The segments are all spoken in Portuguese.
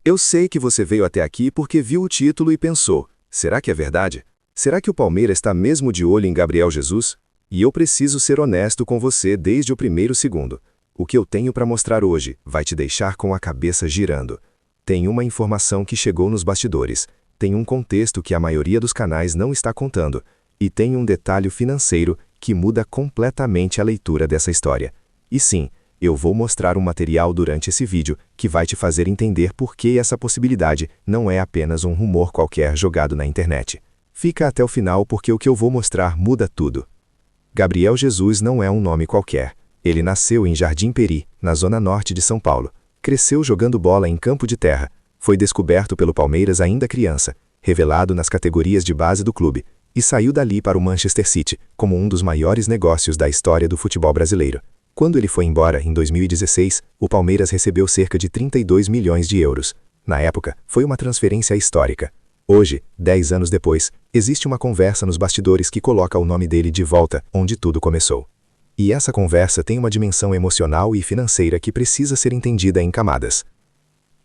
Eu sei que você veio até aqui porque viu o título e pensou: será que é verdade? Será que o Palmeiras está mesmo de olho em Gabriel Jesus? E eu preciso ser honesto com você desde o primeiro segundo. O que eu tenho para mostrar hoje vai te deixar com a cabeça girando. Tem uma informação que chegou nos bastidores, tem um contexto que a maioria dos canais não está contando, e tem um detalhe financeiro que muda completamente a leitura dessa história. E sim, eu vou mostrar um material durante esse vídeo que vai te fazer entender por que essa possibilidade não é apenas um rumor qualquer jogado na internet. Fica até o final porque o que eu vou mostrar muda tudo. Gabriel Jesus não é um nome qualquer. Ele nasceu em Jardim Peri, na zona norte de São Paulo. Cresceu jogando bola em campo de terra. Foi descoberto pelo Palmeiras ainda criança, revelado nas categorias de base do clube, e saiu dali para o Manchester City, como um dos maiores negócios da história do futebol brasileiro. Quando ele foi embora, em 2016, o Palmeiras recebeu cerca de 32 milhões de euros. Na época, foi uma transferência histórica. Hoje, 10 anos depois, existe uma conversa nos bastidores que coloca o nome dele de volta onde tudo começou. E essa conversa tem uma dimensão emocional e financeira que precisa ser entendida em camadas.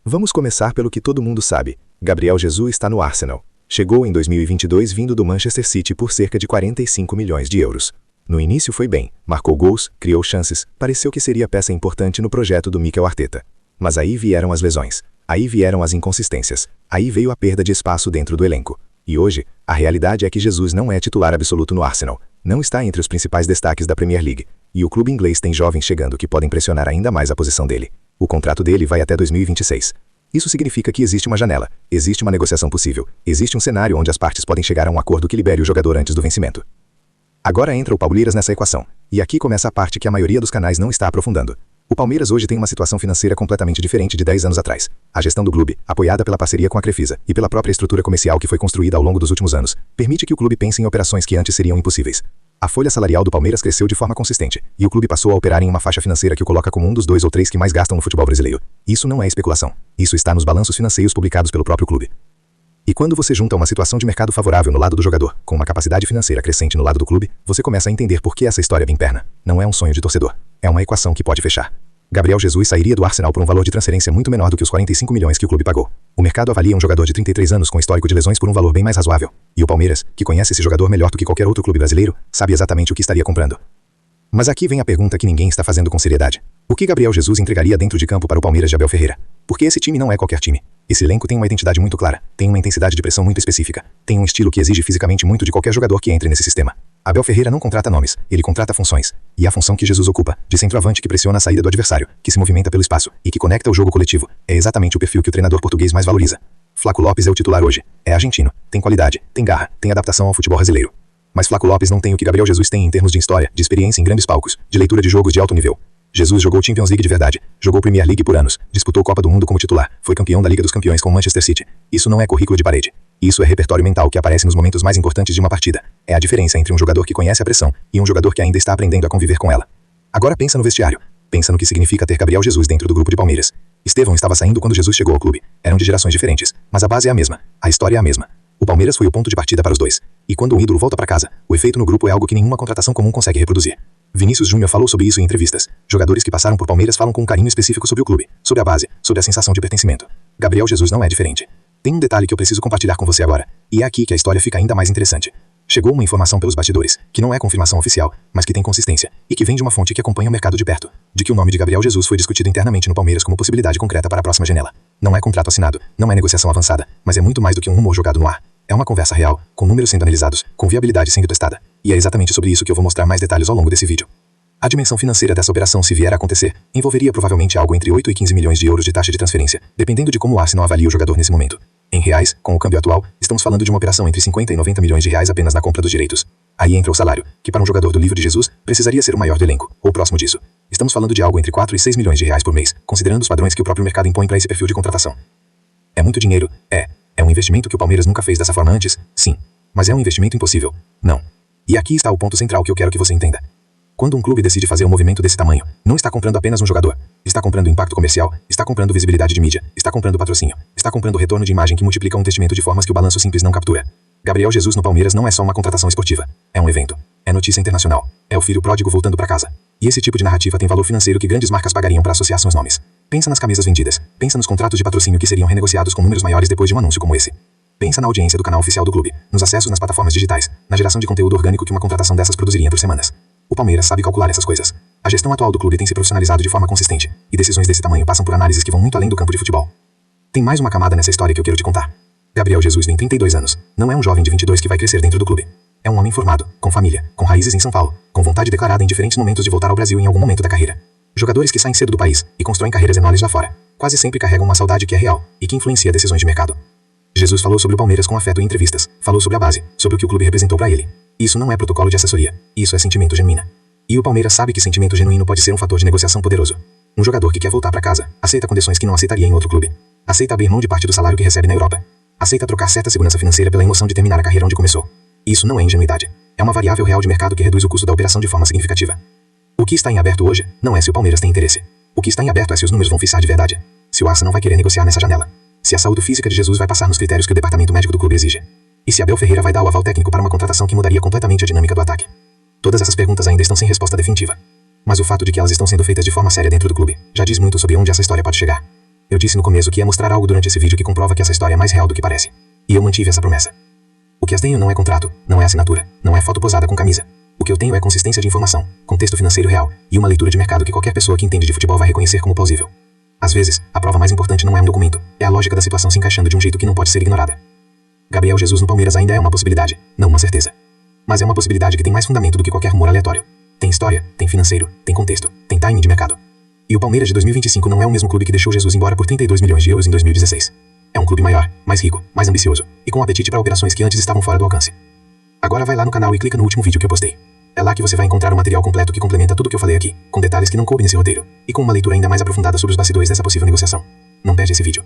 Vamos começar pelo que todo mundo sabe. Gabriel Jesus está no Arsenal. Chegou em 2022 vindo do Manchester City por cerca de 45 milhões de euros. No início foi bem, marcou gols, criou chances, pareceu que seria peça importante no projeto do Mikel Arteta. Mas aí vieram as lesões, aí vieram as inconsistências, aí veio a perda de espaço dentro do elenco. E hoje, a realidade é que Jesus não é titular absoluto no Arsenal, não está entre os principais destaques da Premier League, e o clube inglês tem jovens chegando que podem pressionar ainda mais a posição dele. O contrato dele vai até 2026. Isso significa que existe uma janela, existe uma negociação possível, existe um cenário onde as partes podem chegar a um acordo que libere o jogador antes do vencimento. Agora entra o Palmeiras nessa equação, e aqui começa a parte que a maioria dos canais não está aprofundando. O Palmeiras hoje tem uma situação financeira completamente diferente de 10 anos atrás. A gestão do clube, apoiada pela parceria com a Crefisa e pela própria estrutura comercial que foi construída ao longo dos últimos anos, permite que o clube pense em operações que antes seriam impossíveis. A folha salarial do Palmeiras cresceu de forma consistente, e o clube passou a operar em uma faixa financeira que o coloca como um dos 2 ou 3 que mais gastam no futebol brasileiro. Isso não é especulação. Isso está nos balanços financeiros publicados pelo próprio clube. E quando você junta uma situação de mercado favorável no lado do jogador, com uma capacidade financeira crescente no lado do clube, você começa a entender por que essa história vem perna. Não é um sonho de torcedor. É uma equação que pode fechar. Gabriel Jesus sairia do Arsenal por um valor de transferência muito menor do que os 45 milhões que o clube pagou. O mercado avalia um jogador de 33 anos com histórico de lesões por um valor bem mais razoável. E o Palmeiras, que conhece esse jogador melhor do que qualquer outro clube brasileiro, sabe exatamente o que estaria comprando. Mas aqui vem a pergunta que ninguém está fazendo com seriedade. O que Gabriel Jesus entregaria dentro de campo para o Palmeiras de Abel Ferreira? Porque esse time não é qualquer time. Esse elenco tem uma identidade muito clara, tem uma intensidade de pressão muito específica, tem um estilo que exige fisicamente muito de qualquer jogador que entre nesse sistema. Abel Ferreira não contrata nomes, ele contrata funções. E a função que Jesus ocupa, de centroavante que pressiona a saída do adversário, que se movimenta pelo espaço e que conecta o jogo coletivo, é exatamente o perfil que o treinador português mais valoriza. Flaco Lopes é o titular hoje. É argentino, tem qualidade, tem garra, tem adaptação ao futebol brasileiro. Mas Flaco Lopes não tem o que Gabriel Jesus tem em termos de história, de experiência em grandes palcos, de leitura de jogos de alto nível. Jesus jogou Champions League de verdade, jogou Premier League por anos, disputou Copa do Mundo como titular, foi campeão da Liga dos Campeões com o Manchester City. Isso não é currículo de parede. Isso é repertório mental que aparece nos momentos mais importantes de uma partida. É a diferença entre um jogador que conhece a pressão e um jogador que ainda está aprendendo a conviver com ela. Agora pensa no vestiário. Pensa no que significa ter Gabriel Jesus dentro do grupo de Palmeiras. Estevão estava saindo quando Jesus chegou ao clube. Eram de gerações diferentes, mas a base é a mesma. A história é a mesma. O Palmeiras foi o ponto de partida para os dois. E quando um ídolo volta para casa, o efeito no grupo é algo que nenhuma contratação comum consegue reproduzir. Vinícius Júnior falou sobre isso em entrevistas. Jogadores que passaram por Palmeiras falam com um carinho específico sobre o clube, sobre a base, sobre a sensação de pertencimento. Gabriel Jesus não é diferente. Tem um detalhe que eu preciso compartilhar com você agora, e é aqui que a história fica ainda mais interessante. Chegou uma informação pelos bastidores, que não é confirmação oficial, mas que tem consistência, e que vem de uma fonte que acompanha o mercado de perto, de que o nome de Gabriel Jesus foi discutido internamente no Palmeiras como possibilidade concreta para a próxima janela. Não é contrato assinado, não é negociação avançada, mas é muito mais do que um rumor jogado no ar. É uma conversa real, com números sendo analisados, com viabilidade sendo testada. E é exatamente sobre isso que eu vou mostrar mais detalhes ao longo desse vídeo. A dimensão financeira dessa operação, se vier a acontecer, envolveria provavelmente algo entre 8 e 15 milhões de euros de taxa de transferência, dependendo de como o Arsenal avalia o jogador nesse momento. Em reais, com o câmbio atual, estamos falando de uma operação entre 50 e 90 milhões de reais apenas na compra dos direitos. Aí entra o salário, que para um jogador do livro de Jesus, precisaria ser o maior do elenco, ou próximo disso. Estamos falando de algo entre 4 e 6 milhões de reais por mês, considerando os padrões que o próprio mercado impõe para esse perfil de contratação. É muito dinheiro? É um investimento que o Palmeiras nunca fez dessa forma antes? Sim. Mas é um investimento impossível? Não. E aqui está o ponto central que eu quero que você entenda. Quando um clube decide fazer um movimento desse tamanho, não está comprando apenas um jogador. Está comprando impacto comercial, está comprando visibilidade de mídia, está comprando patrocínio, está comprando retorno de imagem que multiplica um investimento de formas que o balanço simples não captura. Gabriel Jesus no Palmeiras não é só uma contratação esportiva. É um evento. É notícia internacional. É o filho pródigo voltando para casa. E esse tipo de narrativa tem valor financeiro que grandes marcas pagariam para associar seus nomes. Pensa nas camisas vendidas. Pensa nos contratos de patrocínio que seriam renegociados com números maiores depois de um anúncio como esse. Pensa na audiência do canal oficial do clube, nos acessos nas plataformas digitais, na geração de conteúdo orgânico que uma contratação dessas produziria por semanas. O Palmeiras sabe calcular essas coisas. A gestão atual do clube tem se profissionalizado de forma consistente, e decisões desse tamanho passam por análises que vão muito além do campo de futebol. Tem mais uma camada nessa história que eu quero te contar. Gabriel Jesus tem 32 anos. Não é um jovem de 22 que vai crescer dentro do clube. É um homem formado, com família, com raízes em São Paulo, com vontade declarada em diferentes momentos de voltar ao Brasil em algum momento da carreira. Jogadores que saem cedo do país e constroem carreiras enormes lá fora, quase sempre carregam uma saudade que é real e que influencia decisões de mercado. Jesus falou sobre o Palmeiras com afeto em entrevistas, falou sobre a base, sobre o que o clube representou para ele. Isso não é protocolo de assessoria, isso é sentimento genuíno. E o Palmeiras sabe que sentimento genuíno pode ser um fator de negociação poderoso. Um jogador que quer voltar para casa, aceita condições que não aceitaria em outro clube. Aceita abrir mão de parte do salário que recebe na Europa. Aceita trocar certa segurança financeira pela emoção de terminar a carreira onde começou. Isso não é ingenuidade. É uma variável real de mercado que reduz o custo da operação de forma significativa. O que está em aberto hoje não é se o Palmeiras tem interesse. O que está em aberto é se os números vão fixar de verdade. Se o Arsenal vai querer negociar nessa janela. Se a saúde física de Jesus vai passar nos critérios que o departamento médico do clube exige. E se Abel Ferreira vai dar o aval técnico para uma contratação que mudaria completamente a dinâmica do ataque. Todas essas perguntas ainda estão sem resposta definitiva. Mas o fato de que elas estão sendo feitas de forma séria dentro do clube já diz muito sobre onde essa história pode chegar. Eu disse no começo que ia mostrar algo durante esse vídeo que comprova que essa história é mais real do que parece. E eu mantive essa promessa. O que eu tenho não é contrato, não é assinatura, não é foto posada com camisa. O que eu tenho é consistência de informação, contexto financeiro real e uma leitura de mercado que qualquer pessoa que entende de futebol vai reconhecer como plausível. Às vezes, a prova mais importante não é um documento, é a lógica da situação se encaixando de um jeito que não pode ser ignorada. Gabriel Jesus no Palmeiras ainda é uma possibilidade, não uma certeza. Mas é uma possibilidade que tem mais fundamento do que qualquer rumor aleatório. Tem história, tem financeiro, tem contexto, tem timing de mercado. E o Palmeiras de 2025 não é o mesmo clube que deixou Jesus embora por 32 milhões de euros em 2016. É um clube maior, mais rico, mais ambicioso e com apetite para operações que antes estavam fora do alcance. Agora vai lá no canal e clica no último vídeo que eu postei. É lá que você vai encontrar o material completo que complementa tudo que eu falei aqui, com detalhes que não coube nesse roteiro, e com uma leitura ainda mais aprofundada sobre os bastidores dessa possível negociação. Não perde esse vídeo.